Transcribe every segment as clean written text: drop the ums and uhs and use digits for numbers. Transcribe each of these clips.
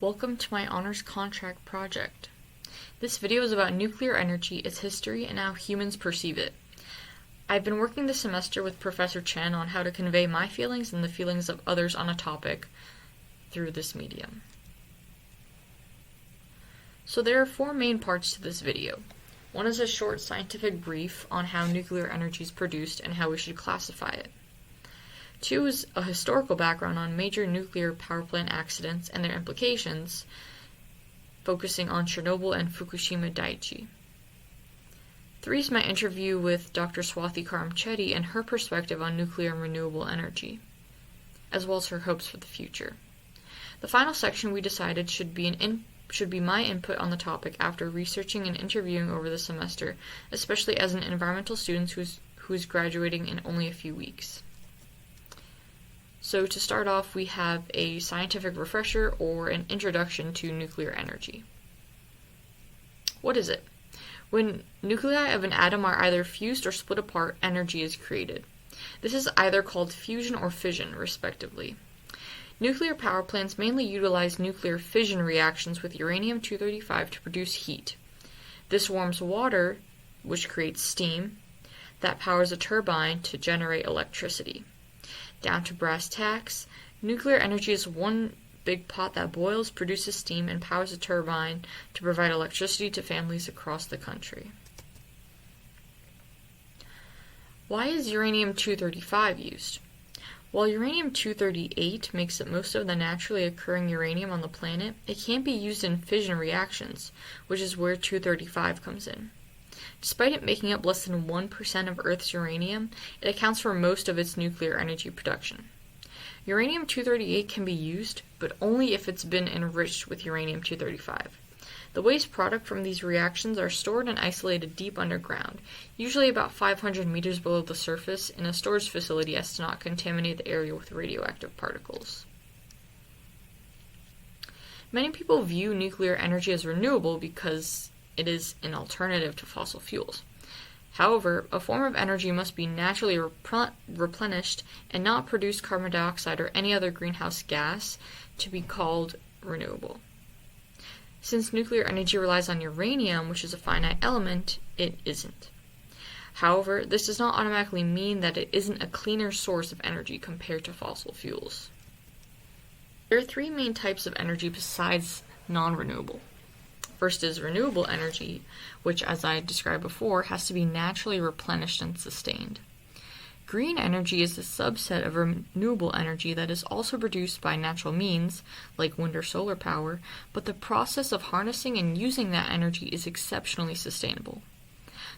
Welcome to my honors contract project. This video is about nuclear energy, its history, and how humans perceive it. I've been working this semester with Professor Chen on how to convey my feelings and the feelings of others on a topic through this medium. So there are four main parts to this video. One is a short scientific brief on how nuclear energy is produced and how we should classify it. Two is a historical background on major nuclear power plant accidents and their implications, focusing on Chernobyl and Fukushima Daiichi. Three is my interview with Dr. Swathi Karamchetty and her perspective on nuclear and renewable energy, as well as her hopes for the future. The final section we decided should be my input on the topic after researching and interviewing over the semester, especially as an environmental student who is graduating in only a few weeks. So to start off, we have a scientific refresher or an introduction to nuclear energy. What is it? When nuclei of an atom are either fused or split apart, energy is created. This is either called fusion or fission, respectively. Nuclear power plants mainly utilize nuclear fission reactions with uranium-235 to produce heat. This warms water, which creates steam, that powers a turbine to generate electricity. Down to brass tacks, nuclear energy is one big pot that boils, produces steam, and powers a turbine to provide electricity to families across the country. Why is uranium-235 used? While uranium-238 makes up most of the naturally occurring uranium on the planet, it can't be used in fission reactions, which is where 235 comes in. Despite it making up less than 1% of Earth's uranium, it accounts for most of its nuclear energy production. Uranium-238 can be used, but only if it's been enriched with uranium-235. The waste product from these reactions are stored and isolated deep underground, usually about 500 meters below the surface in a storage facility as to not contaminate the area with radioactive particles. Many people view nuclear energy as renewable because it is an alternative to fossil fuels. However, a form of energy must be naturally replenished and not produce carbon dioxide or any other greenhouse gas to be called renewable. Since nuclear energy relies on uranium, which is a finite element, it isn't. However, this does not automatically mean that it isn't a cleaner source of energy compared to fossil fuels. There are three main types of energy besides non-renewable. First is renewable energy, which, as I described before, has to be naturally replenished and sustained. Green energy is a subset of renewable energy that is also produced by natural means, like wind or solar power, but the process of harnessing and using that energy is exceptionally sustainable.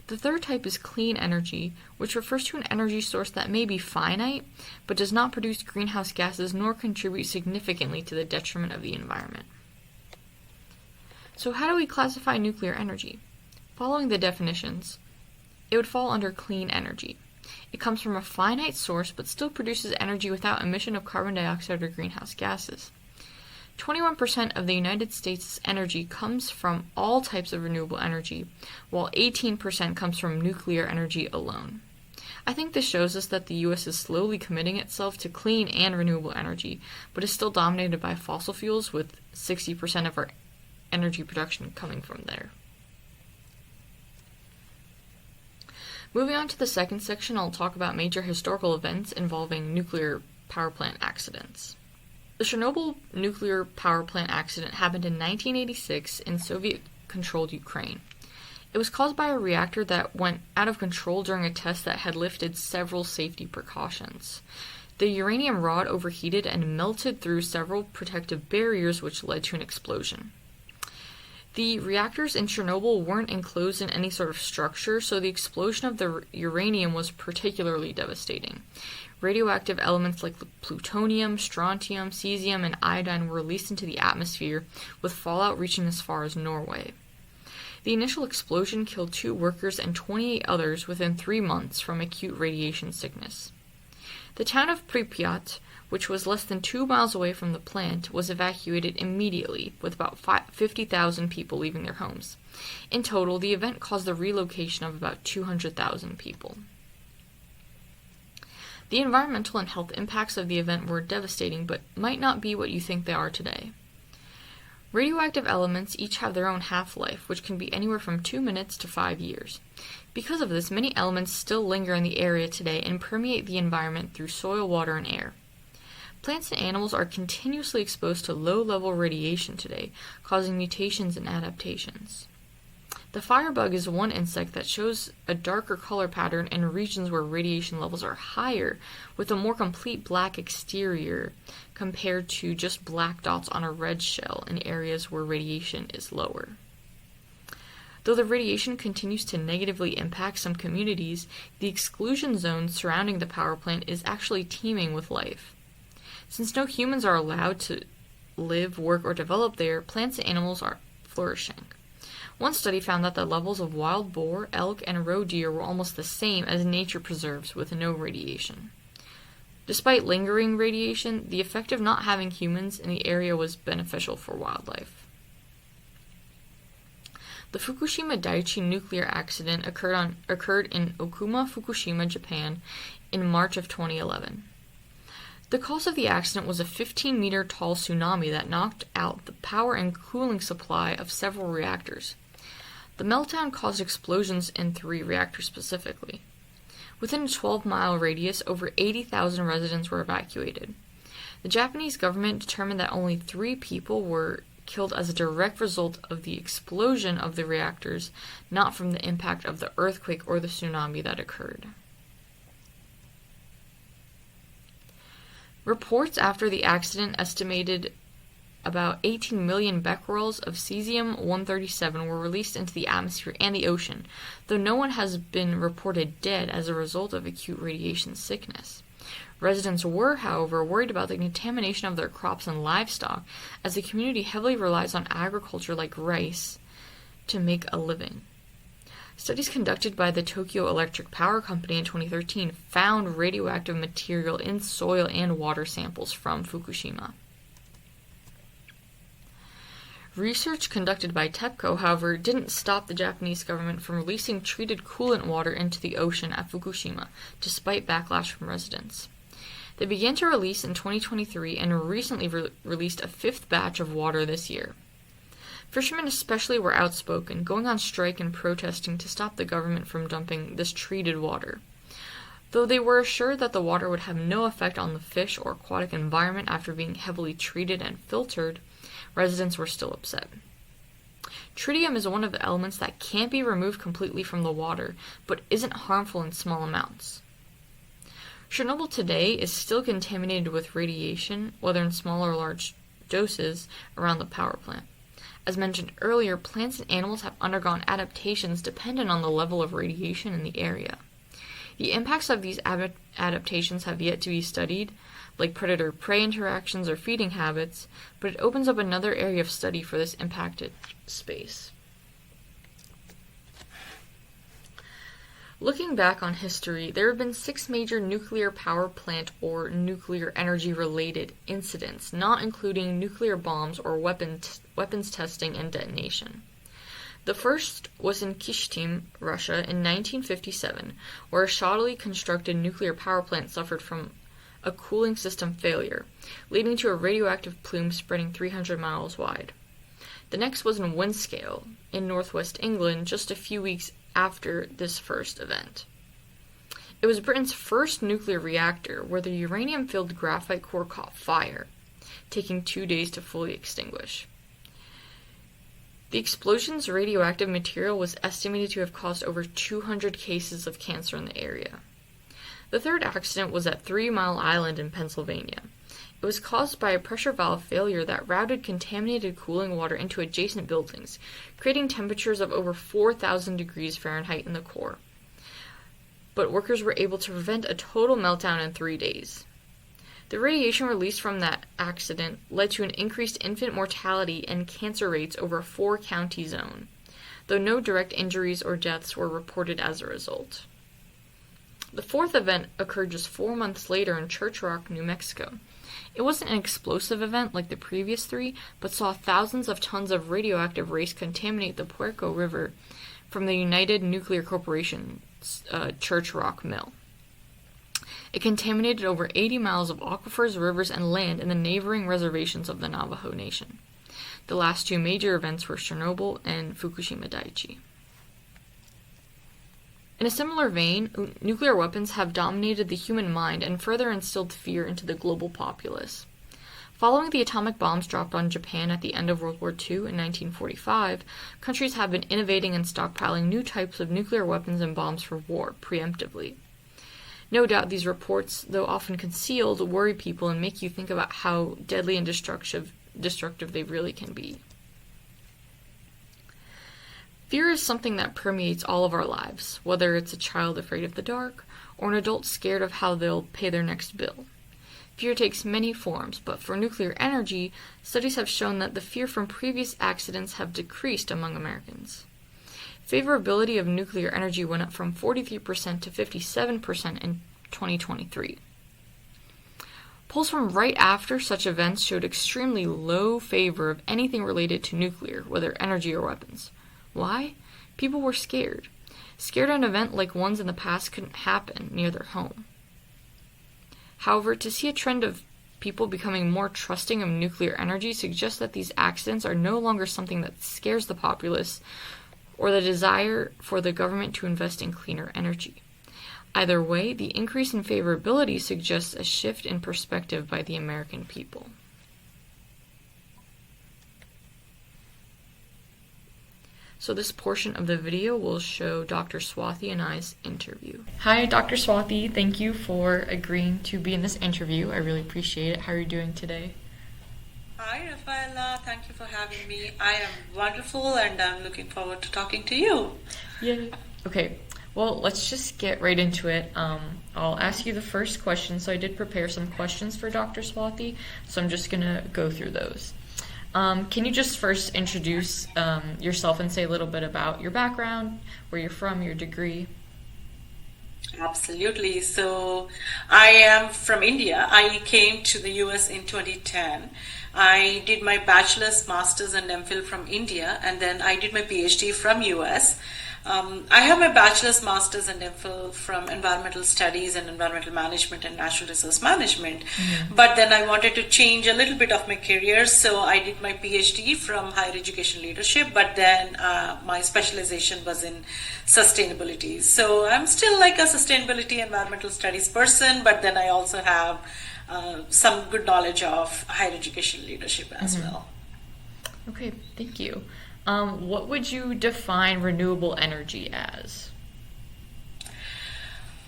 The third type is clean energy, which refers to an energy source that may be finite, but does not produce greenhouse gases nor contribute significantly to the detriment of the environment. So how do we classify nuclear energy? Following the definitions, it would fall under clean energy. It comes from a finite source but still produces energy without emission of carbon dioxide or greenhouse gases. 21% of the United States' energy comes from all types of renewable energy, while 18% comes from nuclear energy alone. I think this shows us that the U.S. is slowly committing itself to clean and renewable energy, but is still dominated by fossil fuels, with 60% of our energy production coming from there. Moving on to the second section, I'll talk about major historical events involving nuclear power plant accidents. The Chernobyl nuclear power plant accident happened in 1986 in Soviet-controlled Ukraine. It was caused by a reactor that went out of control during a test that had lifted several safety precautions. The uranium rod overheated and melted through several protective barriers, which led to an explosion. The reactors in Chernobyl weren't enclosed in any sort of structure, so the explosion of the uranium was particularly devastating. Radioactive elements like plutonium, strontium, cesium, and iodine were released into the atmosphere, with fallout reaching as far as Norway. The initial explosion killed 2 workers and 28 others within 3 months from acute radiation sickness. The town of Pripyat, which was less than 2 miles away from the plant, was evacuated immediately, with about 50,000 people leaving their homes. In total, the event caused the relocation of about 200,000 people. The environmental and health impacts of the event were devastating, but might not be what you think they are today. Radioactive elements each have their own half-life, which can be anywhere from 2 minutes to 5 years. Because of this, many elements still linger in the area today and permeate the environment through soil, water, and air. Plants and animals are continuously exposed to low-level radiation today, causing mutations and adaptations. The firebug is one insect that shows a darker color pattern in regions where radiation levels are higher, with a more complete black exterior compared to just black dots on a red shell in areas where radiation is lower. Though the radiation continues to negatively impact some communities, the exclusion zone surrounding the power plant is actually teeming with life. Since no humans are allowed to live, work, or develop there, plants and animals are flourishing. One study found that the levels of wild boar, elk, and roe deer were almost the same as nature preserves with no radiation. Despite lingering radiation, the effect of not having humans in the area was beneficial for wildlife. The Fukushima Daiichi nuclear accident occurred in Okuma, Fukushima, Japan in March of 2011. The cause of the accident was a 15-meter tall tsunami that knocked out the power and cooling supply of several reactors. The meltdown caused explosions in 3 reactors specifically. Within a 12-mile radius, over 80,000 residents were evacuated. The Japanese government determined that only 3 people were killed as a direct result of the explosion of the reactors, not from the impact of the earthquake or the tsunami that occurred. Reports after the accident estimated about 18 million becquerels of cesium-137 were released into the atmosphere and the ocean, though no one has been reported dead as a result of acute radiation sickness. Residents were, however, worried about the contamination of their crops and livestock, as the community heavily relies on agriculture like rice to make a living. Studies conducted by the Tokyo Electric Power Company in 2013 found radioactive material in soil and water samples from Fukushima. Research conducted by TEPCO, however, didn't stop the Japanese government from releasing treated coolant water into the ocean at Fukushima, despite backlash from residents. They began to release in 2023 and recently released a 5th batch of water this year. Fishermen especially were outspoken, going on strike and protesting to stop the government from dumping this treated water. Though they were assured that the water would have no effect on the fish or aquatic environment after being heavily treated and filtered, residents were still upset. Tritium is one of the elements that can't be removed completely from the water, but isn't harmful in small amounts. Chernobyl today is still contaminated with radiation, whether in small or large doses, around the power plant. As mentioned earlier, plants and animals have undergone adaptations dependent on the level of radiation in the area. The impacts of these adaptations have yet to be studied, like predator-prey interactions or feeding habits, but it opens up another area of study for this impacted space. Looking back on history, there have been 6 major nuclear power plant or nuclear energy-related incidents, not including nuclear bombs or weapons testing and detonation. The first was in Kyshtym, Russia, in 1957, where a shoddily constructed nuclear power plant suffered from a cooling system failure, leading to a radioactive plume spreading 300 miles wide. The next was in Windscale, in northwest England, just a few weeks after this first event. It was Britain's first nuclear reactor, where the uranium-filled graphite core caught fire, taking 2 days to fully extinguish. The explosion's radioactive material was estimated to have caused over 200 cases of cancer in the area. The third accident was at 3 Mile Island in Pennsylvania. It was caused by a pressure valve failure that routed contaminated cooling water into adjacent buildings, creating temperatures of over 4,000 degrees Fahrenheit in the core. But workers were able to prevent a total meltdown in 3 days. The radiation released from that accident led to an increased infant mortality and cancer rates over a 4-county zone, though no direct injuries or deaths were reported as a result. The fourth event occurred just 4 months later in Church Rock, New Mexico. It wasn't an explosive event like the previous 3, but saw thousands of tons of radioactive waste contaminate the Puerco River from the United Nuclear Corporation's Church Rock mill. It contaminated over 80 miles of aquifers, rivers, and land in the neighboring reservations of the Navajo Nation. The last two major events were Chernobyl and Fukushima Daiichi. In a similar vein, nuclear weapons have dominated the human mind and further instilled fear into the global populace. Following the atomic bombs dropped on Japan at the end of World War II in 1945, countries have been innovating and stockpiling new types of nuclear weapons and bombs for war, preemptively. No doubt these reports, though often concealed, worry people and make you think about how deadly and destructive they really can be. Fear is something that permeates all of our lives, whether it's a child afraid of the dark or an adult scared of how they'll pay their next bill. Fear takes many forms, but for nuclear energy, studies have shown that the fear from previous accidents have decreased among Americans. Favorability of nuclear energy went up from 43% to 57% in 2023. Polls from right after such events showed extremely low favor of anything related to nuclear, whether energy or weapons. Why? People were scared. Scared an event like ones in the past couldn't happen near their home. However, to see a trend of people becoming more trusting of nuclear energy suggests that these accidents are no longer something that scares the populace or the desire for the government to invest in cleaner energy. Either way, the increase in favorability suggests a shift in perspective by the American people. So this portion of the video will show Dr. Swathi and I's interview. Hi, Dr. Swathi. Thank you for agreeing to be in this interview. I really appreciate it. How are you doing today? Hi, Rafaela. Thank you for having me. I am wonderful, and I'm looking forward to talking to you. Yay. Okay. Well, let's just get right into it. I'll ask you the first question. So I did prepare some questions for Dr. Swathi, so I'm just going to go through those. Can you just first introduce yourself and say a little bit about your background, where you're from, your degree? Absolutely. So I am from India. I came to the US in 2010. I did my bachelor's, master's, and MPhil from India, and then I did my PhD from US. I have my bachelor's, master's, and MPhil from environmental studies and environmental management and natural resource management. Mm-hmm. But then I wanted to change a little bit of my career, so I did my PhD from higher education leadership, but then my specialization was in sustainability. So I'm still like a sustainability environmental studies person, but then I also have some good knowledge of higher education leadership as mm-hmm. well. Okay, thank you. What would you define renewable energy as?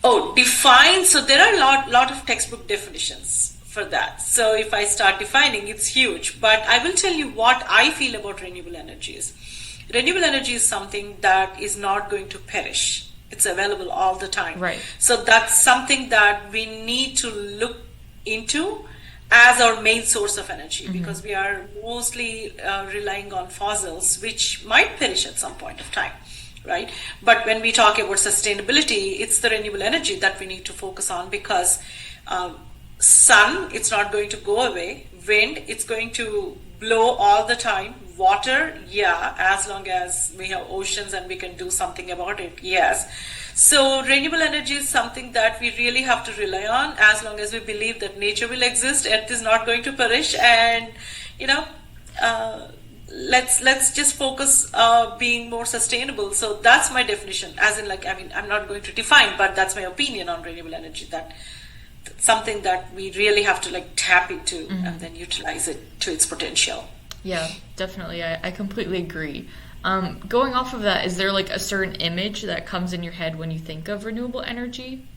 Define. So there are a lot of textbook definitions for that. So if I start defining, it's huge. But I will tell you what I feel about renewable energies. Renewable energy is something that is not going to perish. It's available all the time. Right. So that's something that we need to look into as our main source of energy, mm-hmm. because we are mostly relying on fossils, which might perish at some point of time, right? But when we talk about sustainability, it's the renewable energy that we need to focus on, because sun, it's not going to go away. Wind, it's going to blow all the time. Water, yeah, as long as we have oceans and we can do something about it, yes. So renewable energy is something that we really have to rely on, as long as we believe that nature will exist, Earth is not going to perish, and let's just focus being more sustainable. So that's my definition. As in, I'm not going to define, but that's my opinion on renewable energy. That's something that we really have to tap into, mm-hmm. and then utilize it to its potential. Yeah, definitely. I completely agree. Going off of that, is there a certain image that comes in your head when you think of renewable energy?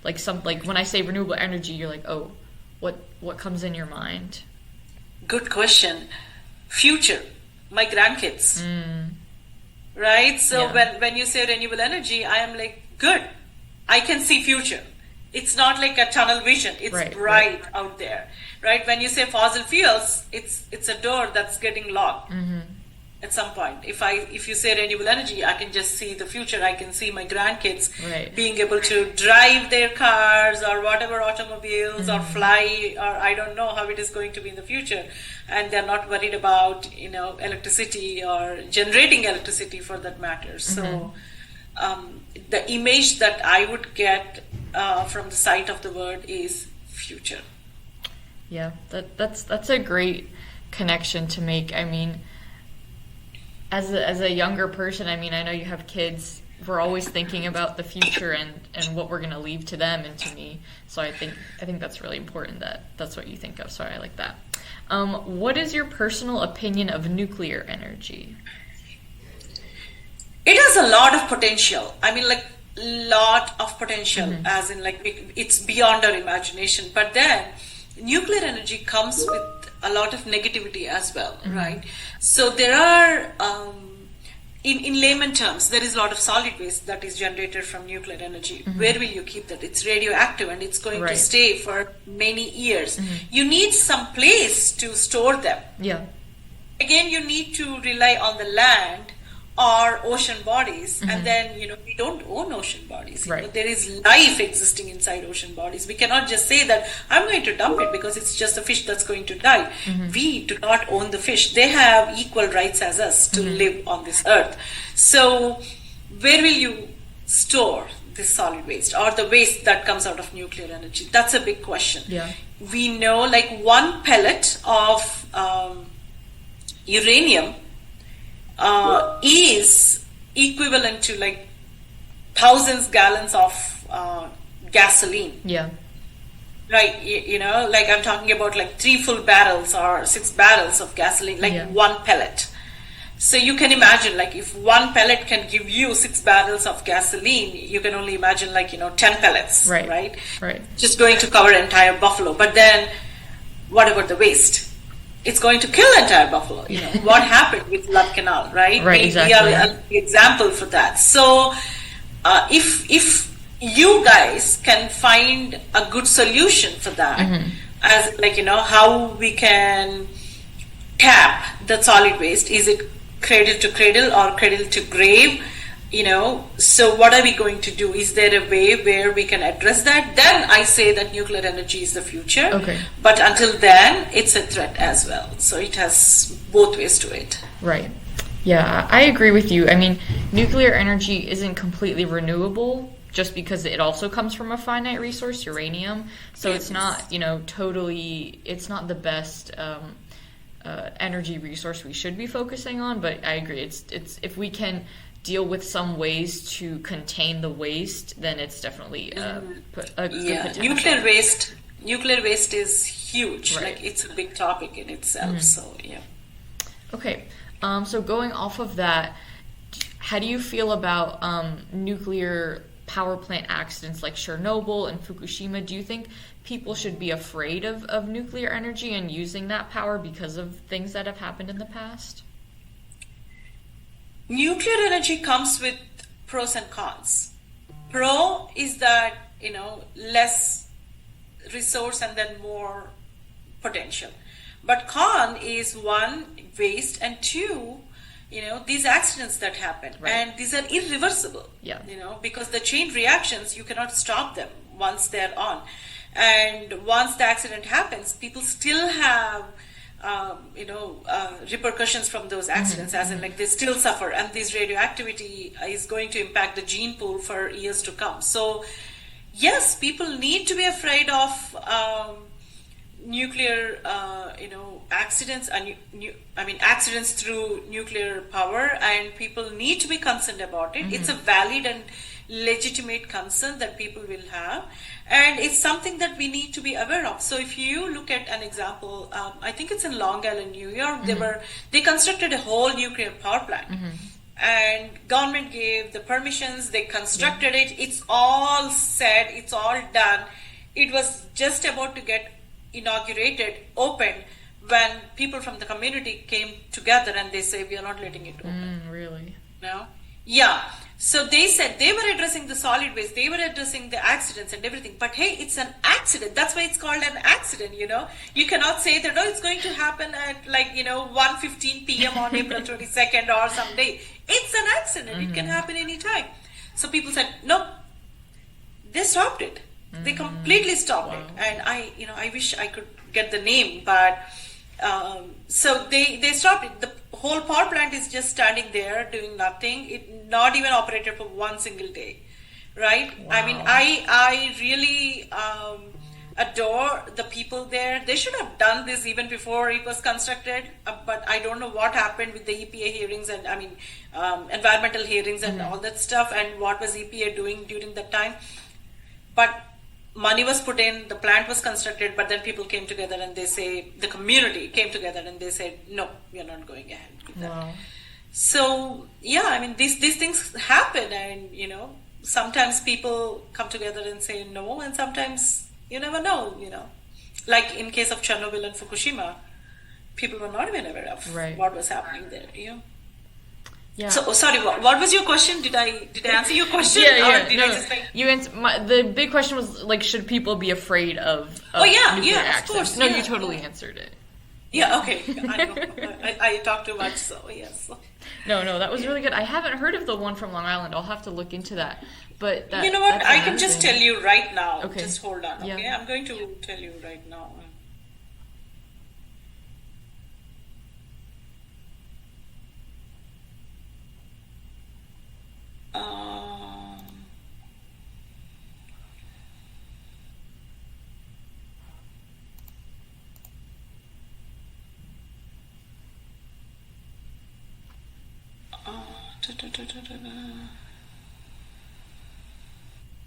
When I say renewable energy, you're like, oh, what comes in your mind? Good question. Future, my grandkids. Right? So yeah. when you say renewable energy, I am like, good. I can see future. It's not like a tunnel vision. It's bright out there. Right? When you say fossil fuels, it's a door that's getting locked. Mm-hmm. At some point, if you say renewable energy, I can just see the future. I can see my grandkids being able to drive their cars or whatever automobiles, mm-hmm. or fly, or I don't know how it is going to be in the future, and they're not worried about electricity or generating electricity for that matter. Mm-hmm. So the image that I would get from the sight of the word is future. Yeah, that's a great connection to make. I mean, as a younger person, I mean, I know you have kids. We're always thinking about the future and what we're going to leave to them and to me. So I think that's really important that that's what you think of. So I like that. What is your personal opinion of nuclear energy? It has a lot of potential. I mean, like, lot of potential, as in, like, it's beyond our imagination. But then nuclear energy comes with a lot of negativity as well, right? So there are, in layman terms, there is a lot of solid waste that is generated from nuclear energy. Where will you keep that? It's radioactive and it's going to stay for many years. You need some place to store them. Yeah. Again, you need to rely on the land or ocean bodies, and then, we don't own ocean bodies. There is life existing inside ocean bodies. We cannot just say that I'm going to dump it because it's just a fish that's going to die. We do not own the fish. They have equal rights as us to live on this earth. So where will you store this solid waste or the waste that comes out of nuclear energy? That's a big question. Yeah. We know, like, one pellet of uranium is equivalent to, like, thousands gallons of gasoline. Yeah. Right, like, I'm talking about, like, 3 full barrels or 6 barrels of gasoline, like, one pellet. So you can imagine, like, if one pellet can give you 6 barrels of gasoline, you can only imagine, like, 10 pellets, right? Just going to cover entire buffalo. But then what about the waste? It's going to kill entire buffalo. What happened with Love Canal, right? Exactly. We are an example for that. So if you guys can find a good solution for that, as, like, how we can tap the solid waste, is it cradle to cradle or cradle to grave? So what are we going to do? Is there a way where we can address that? Then I say that nuclear energy is the future. Okay. But until then, it's a threat as well. So it has both ways to it. Right. Yeah, I agree with you. I mean, nuclear energy isn't completely renewable just because it also comes from a finite resource, uranium. So it's not, totally, it's not the best energy resource we should be focusing on. But I agree. It's if we can deal with some ways to contain the waste, then it's definitely a good potential. Nuclear waste is huge. Right. Like, it's a big topic in itself. So yeah. Okay. So going off of that, how do you feel about nuclear power plant accidents like Chernobyl and Fukushima? Do you think people should be afraid of nuclear energy and using that power because of things that have happened in the past? Nuclear energy comes with pros and cons. Pro is that, less resource and then more potential. But con is, one, waste, and two, these accidents that happen. Right. And these are irreversible. Yeah. Because the chain reactions, you cannot stop them once they're on. And once the accident happens, people still have repercussions from those accidents, as in, like, they still suffer, and this radioactivity is going to impact the gene pool for years to come. So yes, people need to be afraid of nuclear accidents and accidents through nuclear power, and people need to be concerned about it. It's a valid and legitimate concern that people will have, and it's something that we need to be aware of. So if you look at an example, I think it's in Long Island, New York, they constructed a whole nuclear power plant, and government gave the permissions, they constructed it, it's all set, it's all done. It was just about to get inaugurated, opened, when people from the community came together and they say, we are not letting it open. Really? No? Yeah. So they said they were addressing the solid waste, they were addressing the accidents and everything. But hey, it's an accident. That's why it's called an accident, You cannot say that, it's going to happen at 1:15 p.m. on April 22nd or some day. It's an accident. It can happen anytime. So people said, no. They stopped it. They completely stopped it. And I wish I could get the name, but so they stopped it. The whole power plant is just standing there doing nothing. It not even operated for one single day, right? Wow. I mean, I really adore the people there. They should have done this even before it was constructed, but I don't know what happened with the EPA hearings and environmental hearings and all that stuff, and what was EPA doing during that time. But money was put in, the plant was constructed, but then people came together and they say, the community came together and they said, no, we are not going ahead with that. Wow. So, these things happen, and, sometimes people come together and say no, and sometimes you never know, Like in case of Chernobyl and Fukushima, people were not even aware of what was happening there, Yeah. So, sorry, what was your question? Did I answer your question? Yeah. The big question was, like, should people be afraid of nuclear accidents? Of course. No, you totally answered it. Yeah, okay. I know. I talk too much, so yes. No, that was really good. I haven't heard of the one from Long Island. I'll have to look into that. But you know what? I can just tell you right now. Okay. Just hold on, okay? Yeah. I'm going to tell you right now.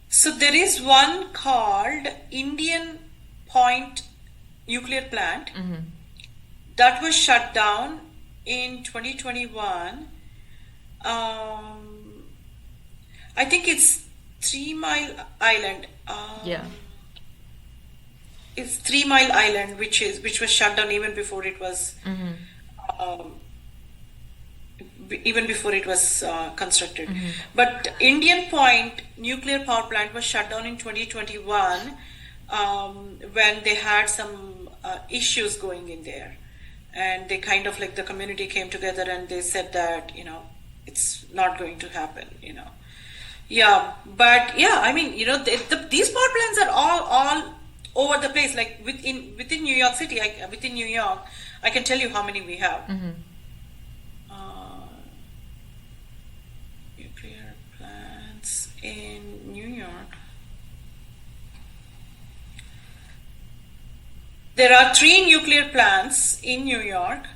So there is one called Indian Point Nuclear Plant that was shut down in 2021. I think it's 3 Mile Island. It's 3 Mile Island, which was shut down even before it was constructed. But Indian Point Nuclear Power Plant was shut down in 2021 when they had some issues going in there, and they kind of like the community came together and they said that it's not going to happen. But these power plants are all over the place. Like within New York City, within New York, I can tell you how many we have. Nuclear plants in New York. There are 3 nuclear plants in New York.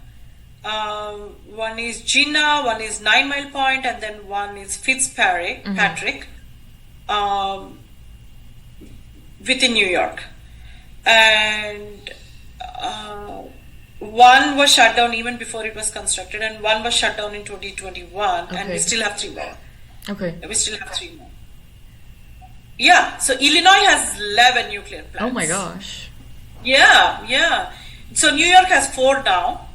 One is Jinnah, one is 9 Mile Point, and then one is Fitzpatrick, within New York. And one was shut down even before it was constructed, and one was shut down in 2021, and we still have 3 more. Okay. We still have 3 more. Yeah, so Illinois has 11 nuclear plants. Oh my gosh. Yeah. So New York has 4 now.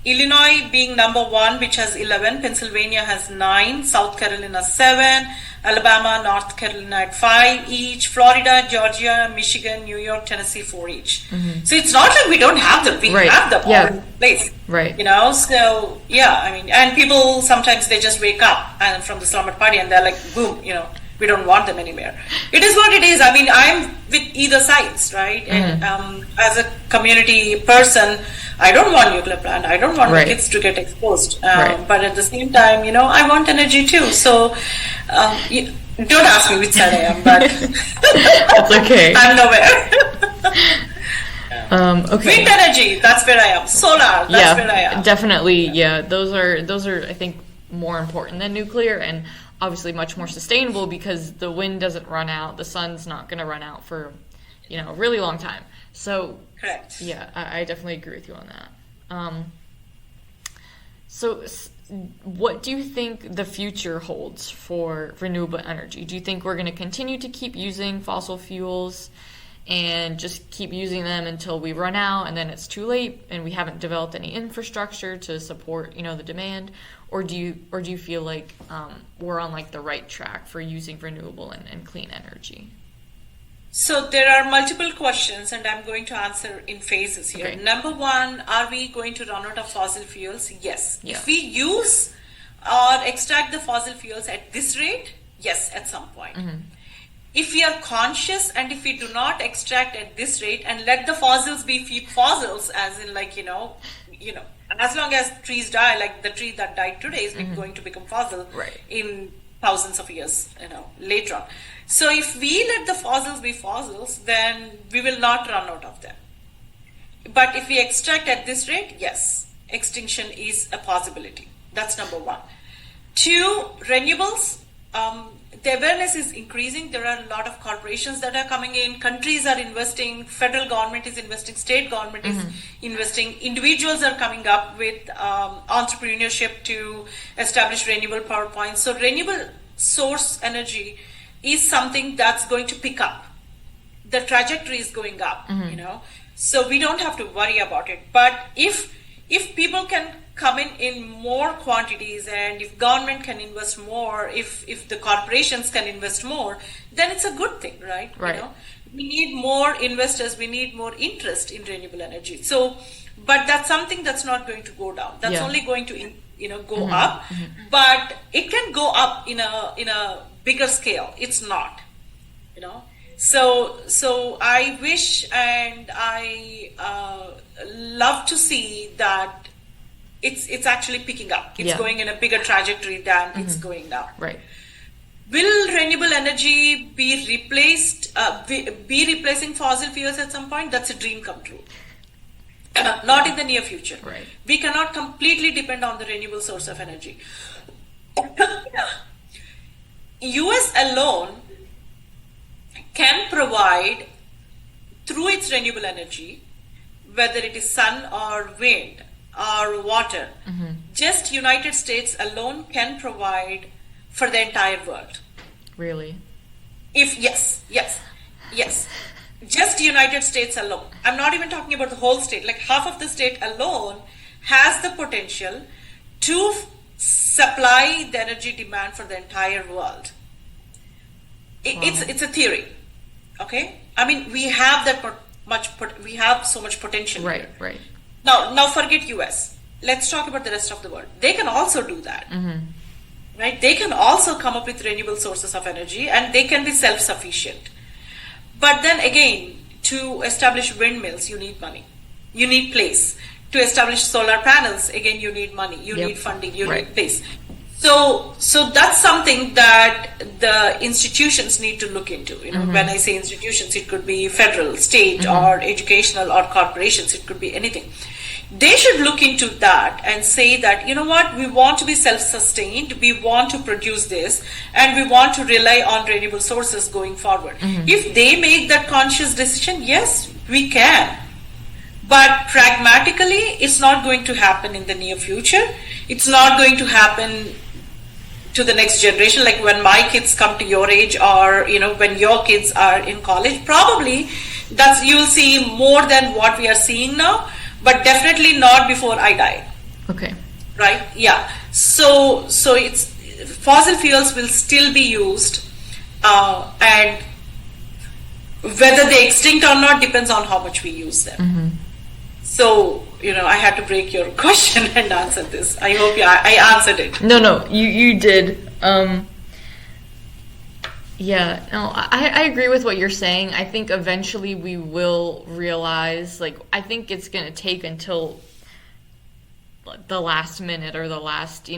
Illinois being number 1, which has 11. Pennsylvania has 9. South Carolina 7. Alabama, North Carolina at 5 each. Florida, Georgia, Michigan, New York, Tennessee 4 each. So it's not like we don't have them. We have them all in place. Right. So and people sometimes they just wake up and from the slumber party and they're like, boom, we don't want them anywhere. It is what it is. I'm with either sides, right? And as a community person, I don't want nuclear plant. I don't want my kids to get exposed. But at the same time, I want energy too. So don't ask me which side I am, but that's okay. I'm nowhere. Okay. Wind energy, that's where I am. Solar, that's where I am. Definitely. Yeah, those are I think more important than nuclear, and obviously much more sustainable because the wind doesn't run out, the sun's not going to run out for a really long time. So correct. Yeah, I definitely agree with you on that. So what do you think the future holds for renewable energy? Do you think we're going to continue to keep using fossil fuels and just keep using them until we run out and then it's too late and we haven't developed any infrastructure to support the demand? Or do you feel like we're on like the right track for using renewable and clean energy? So there are multiple questions, and I'm going to answer in phases here. Okay. Number 1, are we going to run out of fossil fuels? Yes. Yeah. If we use or extract the fossil fuels at this rate, yes, at some point. If we are conscious and if we do not extract at this rate and let the fossils be fossils, as in as long as trees die, like the tree that died today is going to become fossil in thousands of years, later on. So if we let the fossils be fossils, then we will not run out of them. But if we extract at this rate, yes, extinction is a possibility. That's number one. Two, renewables. The awareness is increasing. There are a lot of corporations that are coming in. Countries are investing. Federal government is investing. State government is investing. Individuals are coming up with entrepreneurship to establish renewable power points. So renewable source energy is something that's going to pick up. The trajectory is going up, So we don't have to worry about it. But if people can come in more quantities, and if government can invest more, if the corporations can invest more, then it's a good thing, right? Right. We need more investors, we need more interest in renewable energy. So, but that's something that's not going to go down. That's only going to go up. But it can go up in a bigger scale. It's not, So I wish, and I love to see that it's actually picking up. It's going in a bigger trajectory than it's going down. Right. Will renewable energy be replaced? Be replacing fossil fuels at some point? That's a dream come true. Not in the near future. Right. We cannot completely depend on the renewable source of energy. US alone can provide, through its renewable energy, whether it is sun or wind or water, just United States alone can provide for the entire world. Really? Yes. Just United States alone. I'm not even talking about the whole state. Like half of the state alone has the potential to supply the energy demand for the entire world. It's a theory. Okay? I mean, we have we have so much potential. Right, here. right. Now forget US. Let's talk about the rest of the world. They can also do that. Right? They can also come up with renewable sources of energy, and they can be self-sufficient. But then again, to establish windmills, you need money. You need place. To establish solar panels, again, you need money. You need funding. You need place. So that's something that the institutions need to look into. When I say institutions, it could be federal, state, or educational, or corporations. It could be anything. They should look into that and say that, we want to be self-sustained, we want to produce this, and we want to rely on renewable sources going forward. If they make that conscious decision, yes, we can. But pragmatically, it's not going to happen in the near future. It's not going to happen to the next generation, like when my kids come to your age, or when your kids are in college. Probably you'll see more than what we are seeing now, but definitely not before I die. Okay. Right? Yeah. So it's fossil fuels will still be used, and whether they extinct or not depends on how much we use them. So, I had to break your question and answer this. I hope I answered it. No, you did. I agree with what you're saying. I think eventually we will realize, I think it's going to take until the last minute or the last,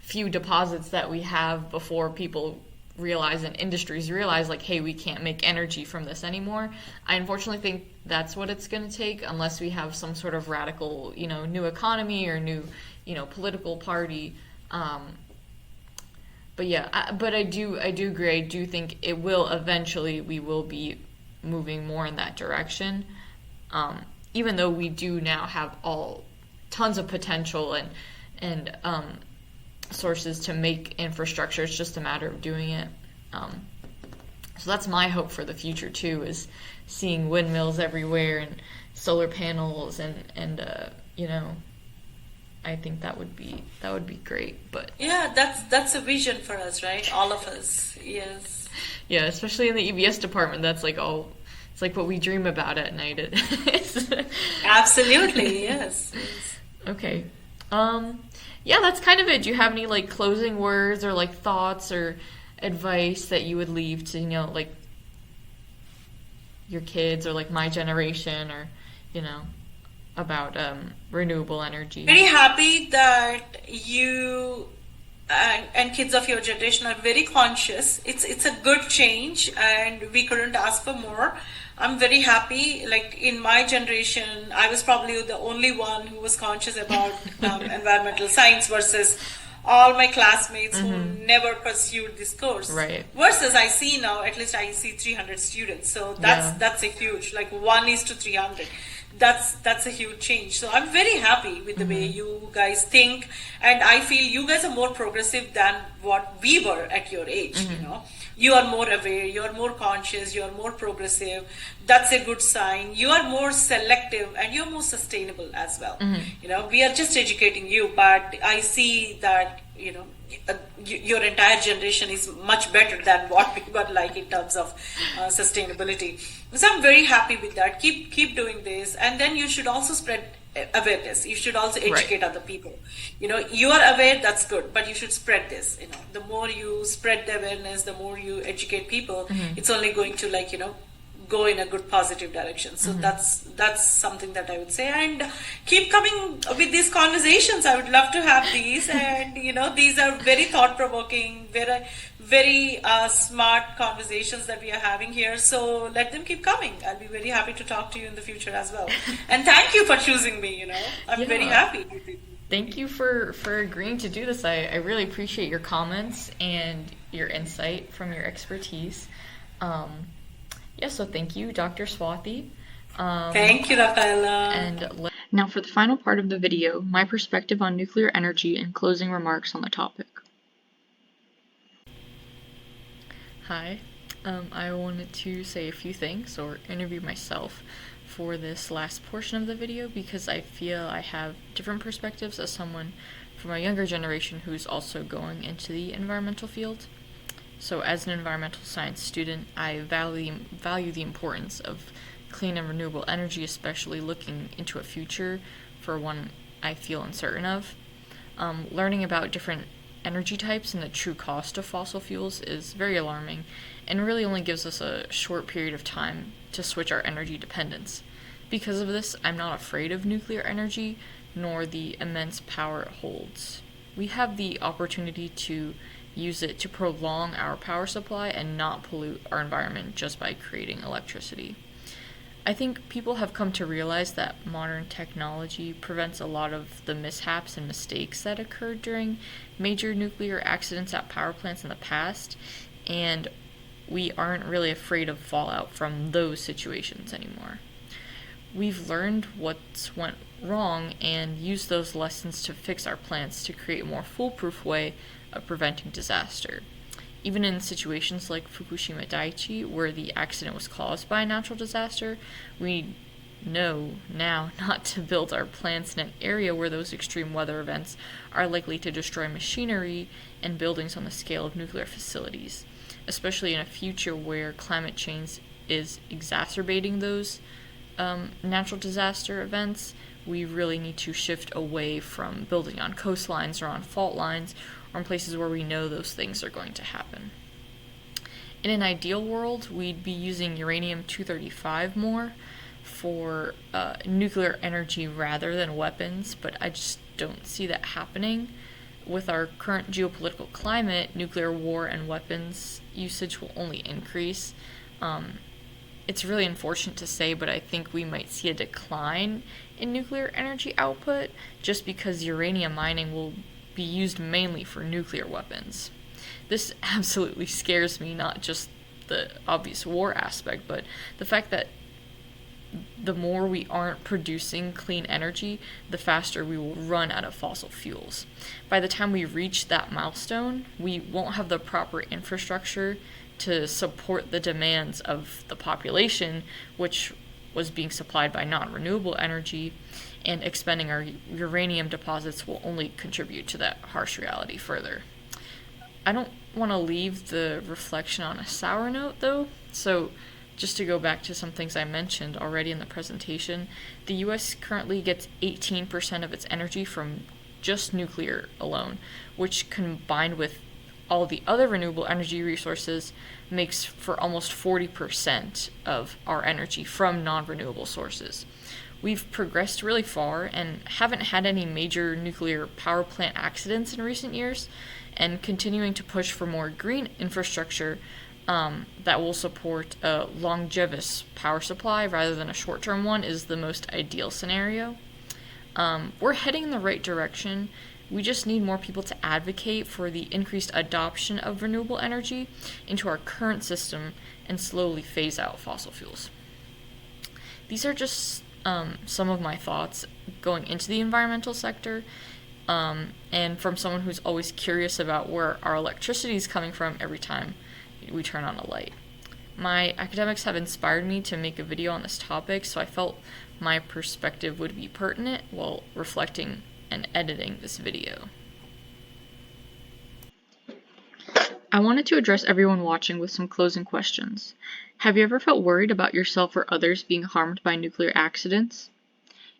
few deposits that we have before people realize and industries realize, hey, we can't make energy from this anymore. I unfortunately think that's what it's going to take, unless we have some sort of radical, new economy or new, political party. But yeah, but I do agree. I do think it will eventually, we will be moving more in that direction. Even though we do now have tons of potential and sources to make infrastructure, it's just a matter of doing it. So that's my hope for the future too, is seeing windmills everywhere and solar panels and I think that would be great. But yeah, that's a vision for us, right? All of us. Yes. Yeah, especially in the EBS department, that's it's like what we dream about at night. Absolutely, yes. Okay. Yeah, that's kind of it. Do you have any closing words or thoughts or advice that you would leave to your kids or my generation, or about renewable energy? Very happy that you and kids of your generation are very conscious. It's a good change, and we couldn't ask for more. I'm very happy. Like in my generation, I was probably the only one who was conscious about environmental science versus all my classmates who never pursued this course. Right. Versus I see now, at least I see 300 students. So that's a huge, like 1:300. That's a huge change. So I'm very happy with the way you guys think, and I feel you guys are more progressive than what we were at your age. You know, you are more aware, you are more conscious, you are more progressive. That's a good sign. You are more selective, and you're more sustainable as well. You know, we are just educating you, but I see that, you know, your entire generation is much better than what we were like in terms of sustainability. So I'm very happy with that. Keep doing this, and then you should also spread awareness. You should also educate other people. You know, you are aware, that's good, but you should spread this. You know, the more you spread the awareness, the more you educate people, it's only going to, like, you know, go in a good positive direction. So that's something that I would say, and keep coming with these conversations. I would love to have these, and you know, these are very thought-provoking, very smart conversations that we are having here. So let them keep coming. I'll be very happy to talk to you in the future as well. And thank you for choosing me. You know, I'm very happy. Thank you for agreeing to do this. I really appreciate your comments and your insight from your expertise. So thank you, Dr. Swathi. Thank you, Rafaela. Now for the final part of the video, my perspective on nuclear energy and closing remarks on the topic. Hi, I wanted to say a few things or interview myself for this last portion of the video because I feel I have different perspectives as someone from a younger generation who's also going into the environmental field. So as an environmental science student, I value the importance of clean and renewable energy, especially looking into a future for one I feel uncertain of. Learning about different energy types and the true cost of fossil fuels is very alarming and really only gives us a short period of time to switch our energy dependence. Because of this, I'm not afraid of nuclear energy, nor the immense power it holds. We have the opportunity to use it to prolong our power supply and not pollute our environment just by creating electricity. I think people have come to realize that modern technology prevents a lot of the mishaps and mistakes that occurred during major nuclear accidents at power plants in the past, and we aren't really afraid of fallout from those situations anymore. We've learned what's went wrong and used those lessons to fix our plants to create a more foolproof way of preventing disaster. Even in situations like Fukushima Daiichi, where the accident was caused by a natural disaster, we know now not to build our plants in an area where those extreme weather events are likely to destroy machinery and buildings on the scale of nuclear facilities, especially in a future where climate change is exacerbating those natural disaster events. We really need to shift away from building on coastlines or on fault lines or in places where we know those things are going to happen. In an ideal world, we'd be using uranium-235 more for nuclear energy rather than weapons, but I just don't see that happening. With our current geopolitical climate, nuclear war and weapons usage will only increase. It's really unfortunate to say, but I think we might see a decline in nuclear energy output just because uranium mining will be used mainly for nuclear weapons. This absolutely scares me, not just the obvious war aspect, but the fact that the more we aren't producing clean energy, the faster we will run out of fossil fuels. By the time we reach that milestone, we won't have the proper infrastructure to support the demands of the population, which was being supplied by non-renewable energy, and expending our uranium deposits will only contribute to that harsh reality further. I don't want to leave the reflection on a sour note, though, so just to go back to some things I mentioned already in the presentation, the U.S. currently gets 18% of its energy from just nuclear alone, which combined with all the other renewable energy resources makes for almost 40% of our energy from non-renewable sources. We've progressed really far and haven't had any major nuclear power plant accidents in recent years, and continuing to push for more green infrastructure that will support a longevous power supply rather than a short-term one is the most ideal scenario. We're heading in the right direction. We just need more people to advocate for the increased adoption of renewable energy into our current system and slowly phase out fossil fuels. These are just some of my thoughts going into the environmental sector, and from someone who's always curious about where our electricity is coming from every time we turn on a light. My academics have inspired me to make a video on this topic, so I felt my perspective would be pertinent while reflecting and editing this video. I wanted to address everyone watching with some closing questions. Have you ever felt worried about yourself or others being harmed by nuclear accidents?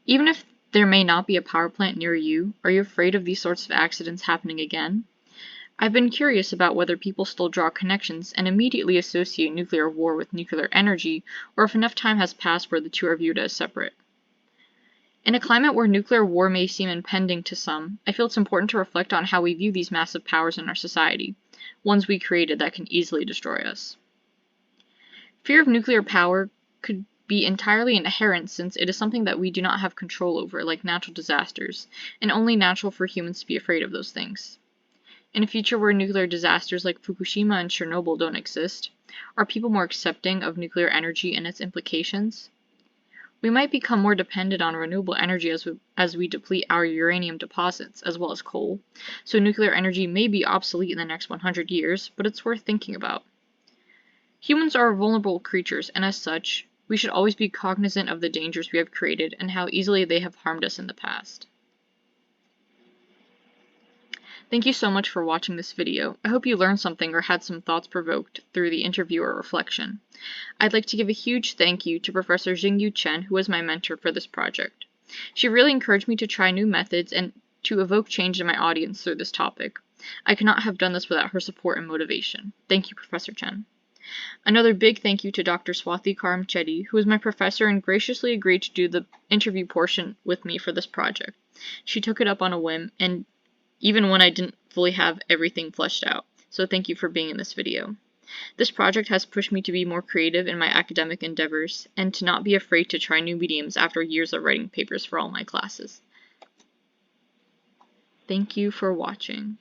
Even if there may not be a power plant near you, are you afraid of these sorts of accidents happening again? I've been curious about whether people still draw connections and immediately associate nuclear war with nuclear energy, or if enough time has passed where the two are viewed as separate. In a climate where nuclear war may seem impending to some, I feel it's important to reflect on how we view these massive powers in our society, ones we created that can easily destroy us. Fear of nuclear power could be entirely inherent since it is something that we do not have control over, like natural disasters, and only natural for humans to be afraid of those things. In a future where nuclear disasters like Fukushima and Chernobyl don't exist, are people more accepting of nuclear energy and its implications? We might become more dependent on renewable energy as we deplete our uranium deposits, as well as coal, so nuclear energy may be obsolete in the next 100 years, but it's worth thinking about. Humans are vulnerable creatures, and as such, we should always be cognizant of the dangers we have created and how easily they have harmed us in the past. Thank you so much for watching this video. I hope you learned something or had some thoughts provoked through the interview or reflection. I'd like to give a huge thank you to Professor Jingyu Chen, who was my mentor for this project. She really encouraged me to try new methods and to evoke change in my audience through this topic. I could not have done this without her support and motivation. Thank you, Professor Chen. Another big thank you to Dr. Swathi Karamchetty, who was my professor and graciously agreed to do the interview portion with me for this project. She took it up on a whim, and even when I didn't fully have everything fleshed out, so thank you for being in this video. This project has pushed me to be more creative in my academic endeavors, and to not be afraid to try new mediums after years of writing papers for all my classes. Thank you for watching.